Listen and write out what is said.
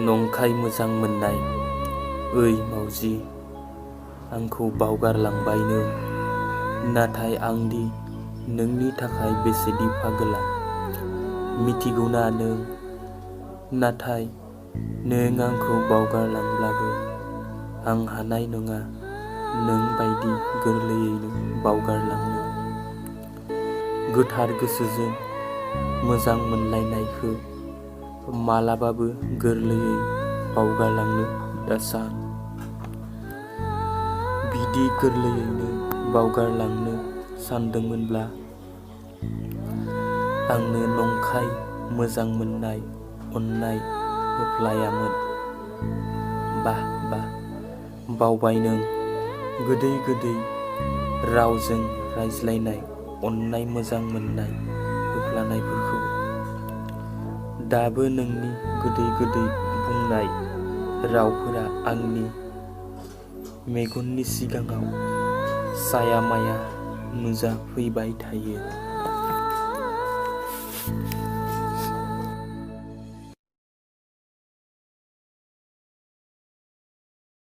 नंखाय मोजां मोननाय, ओइ मावजि, आंखौ बावगारलांबाय नों। नाथाय आंदि नोंनि थाखाय बेसेदि पागला, मिथिगौना नों? नाथाय नों आंखौ बावगारलांब्लाबो आं हानाय नङा नों बायदि गोरलैयैनो बावगारलांनो। गोथार गोसोजों मोजां मोनलायनायखौ मालाबाबो गोरलैयै बावगारलांनो दासान। बिदि गोरलैयैनो बावगारलांनो सानदोंमोनब्ला आंनो नंखाय मोजां मोननाय, अननाय होफ्लायामोन। बाह बावबाय नों गोदै गोदै रावजों रायज्लायनाय अननाय मोजां मोननाय होफ्लानायफोरखौ। दाबो नोंनि गोदै गोदै बुंनाय रावफोरा आंनि मेगननि सिगाङाव साया माया नुजाफैबाय थायो।